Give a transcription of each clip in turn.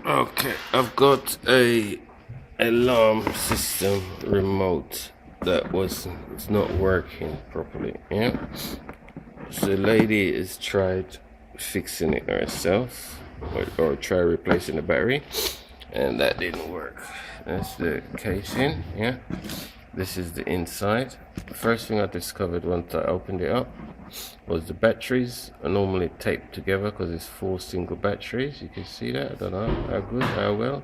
Okay, I've got a alarm system remote that it's not working properly. Yeah, so the lady has tried fixing it herself, or try replacing the battery, and that didn't work. That's the casing. Yeah, this is the inside. The first thing I discovered once I opened it up was the batteries are normally taped together because it's 4 single batteries. You can see that. I don't know how good, how well.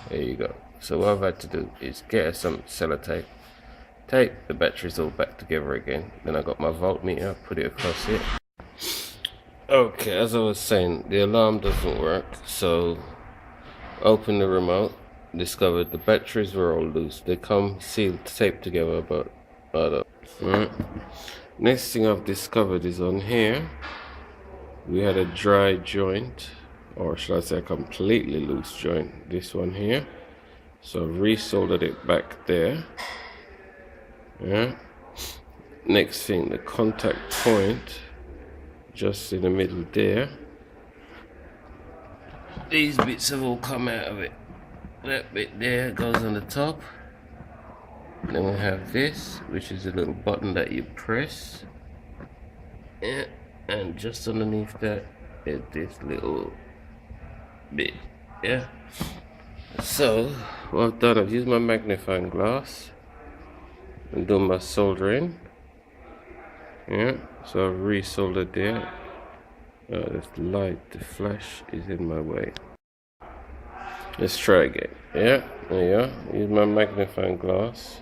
There you go. So what I've had to do is get some sellotape, tape the batteries all back together again. Then I got my voltmeter, put it across here. Okay, as I was saying, the alarm doesn't work, so open the remote, discovered the batteries were all loose. They come sealed, taped together, but I don't. Right. Next thing I've discovered is on here, we had a dry joint, or should I say a completely loose joint, this one here. So I've resoldered it back there. Yeah. Next thing, the contact point, just in the middle there. These bits have all come out of it. That bit there goes on the top. Then we have this, which is a little button that you press. Yeah, and just underneath that is this little bit. Yeah. So what I've done, I've used my magnifying glass and done my soldering. Yeah. So I've resoldered there. This light, the flash is in my way. Let's try again. Yeah, there you are. Use my magnifying glass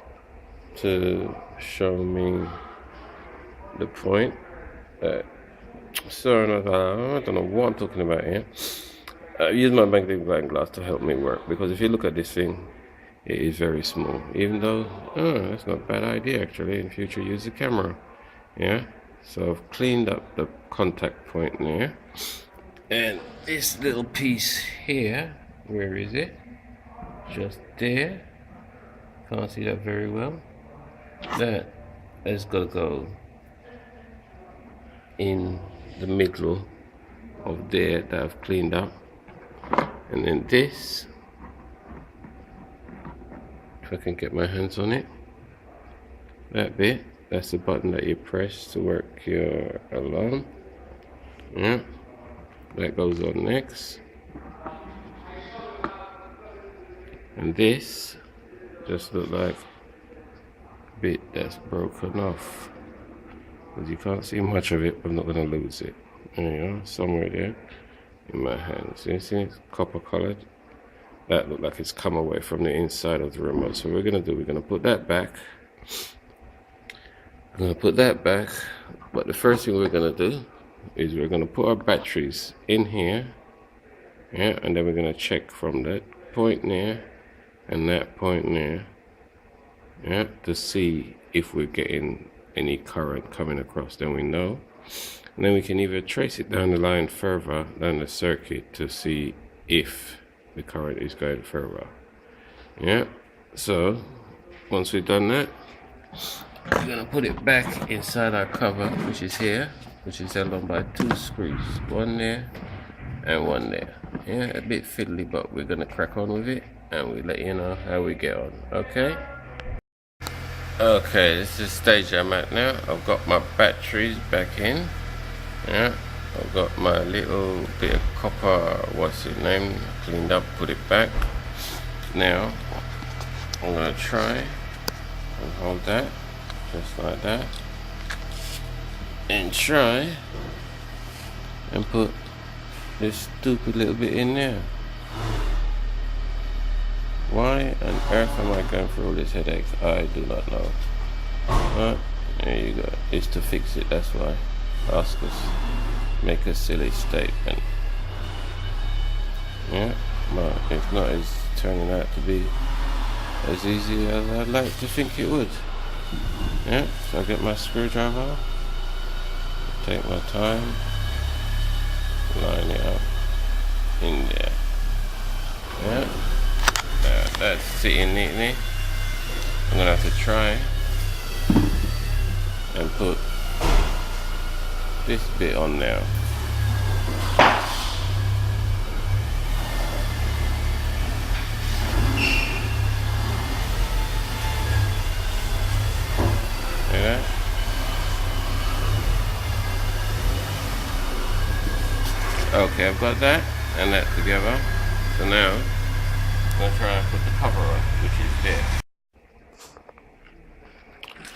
to show me the point. Sorry, I don't know what I'm talking about here. I use my magnifying glass to help me work, because if you look at this thing, it is very small. Even though, that's not a bad idea actually. In future, use the camera. Yeah. So I've cleaned up the contact point there, and this little piece here, where is it? Just there. Can't see that very well. That has got to go in the middle of there that I've cleaned up, and then this, if I can get my hands on it, that bit, that's the button that you press to work your alarm. Yeah, that goes on next. And this just look like a bit that's broken off, because you can't see much of it, but I'm not going to lose it. There you go, somewhere there in my hands. You see it's copper colored? That look like it's come away from the inside of the remote. So what we're going to do, we're going to put that back. I'm going to put that back, but the first thing we're going to do is we're going to put our batteries in here, yeah, and then we're going to check from that point there and that point there, yeah, to see if we're getting any current coming across. Then we know, and then we can either trace it down the line further down the circuit to see if the current is going further. Yeah, so once we've done that, we're going to put it back inside our cover, which is here, which is held on by 2 screws, one there and one there. Yeah, a bit fiddly, but we're going to crack on with it, and we'll let you know how we get on. Okay, this is the stage I'm at now. I've got my batteries back in. Yeah, I've got my little bit of copper, what's it named, cleaned up, put it back. Now I'm going to try and hold that just like that, and try and put this stupid little bit in there. Why on earth am I going through all this headache? I do not know. But there you go. It's to fix it, that's why. Ask us. Make a silly statement. Yeah, but it's not as turning out to be as easy as I'd like to think it would. Yeah, so I get my screwdriver, take my time, line it up in there. Yeah, that's sitting neatly. I'm gonna have to try and put this bit on now. that? Okay, I've got that and that together. So now I'm going to try and put the cover on, which is there.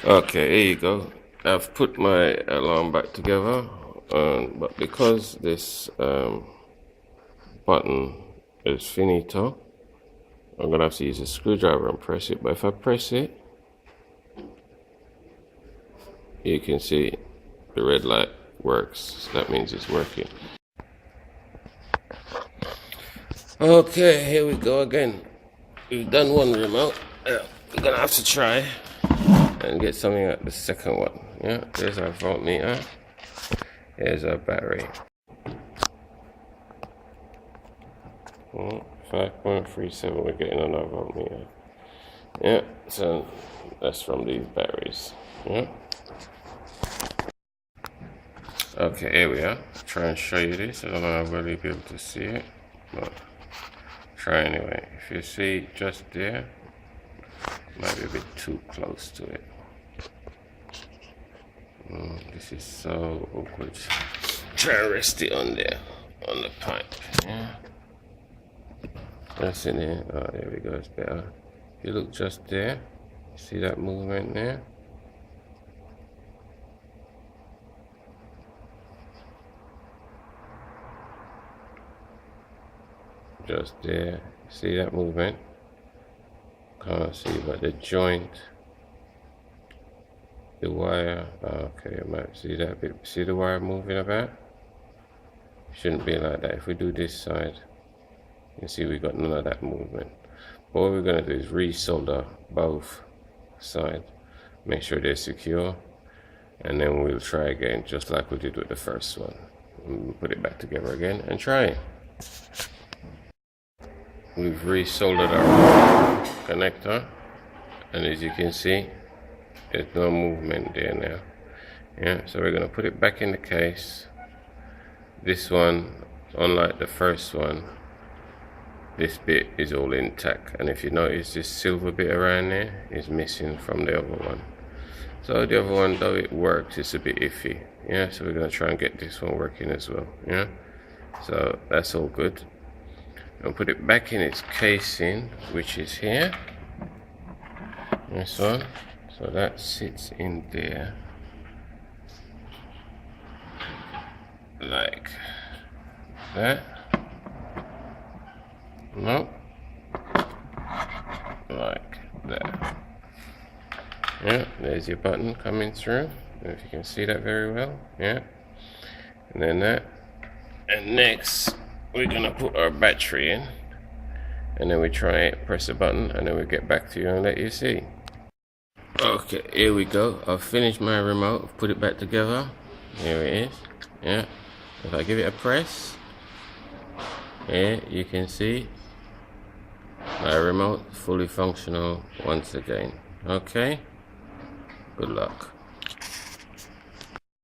Okay, here you go. I've put my alarm back together, but because this button is finito, I'm going to have to use a screwdriver and press it. But if I press it, you can see the red light works. So that means it's working. Okay, here we go again. We've done one remote. We're gonna have to try and get something at the second one. Yeah, there's our voltmeter. Here's our battery. 5.37, we're getting on our voltmeter. Yeah, so that's from these batteries. Yeah. Okay, here we are. Try and show you this. I don't know if I'll really be able to see it, but try anyway. If you see just there, might be a bit too close to it. This is so awkward. Try and rest it on there, on the pipe. Yeah. That's in there. Oh, there we go. It's better. If you look just there, see that movement there? Just there. See that movement? Can't see, but the joint, the wire. Okay, I might see that bit. See the wire moving about? Shouldn't be like that. If we do this side, you can see we got none of that movement. But what we're going to do is resolder both sides, make sure they're secure, and then we'll try again just like we did with the first one. We'll put it back together again and try it. We've resoldered our connector, and as you can see, there's no movement there now. Yeah, so we're going to put it back in the case. This one, unlike the first one, this bit is all intact, and if you notice, this silver bit around there is missing from the other one. So the other one, though it works, it's a bit iffy. Yeah, so we're going to try and get this one working as well. Yeah, so that's all good. I'll put it back in its casing, which is here. This one. So that sits in there like that. No, like that. Yeah, there's your button coming through. If you can see that very well. Yeah, and then that. And next, we're gonna put our battery in, and then we try it, press the button, and then we get back to you and let you see. Okay, here we go. I've finished my remote, I've put it back together. Here it is. Yeah, if I give it a press, here you can see my remote fully functional once again. Okay, good luck.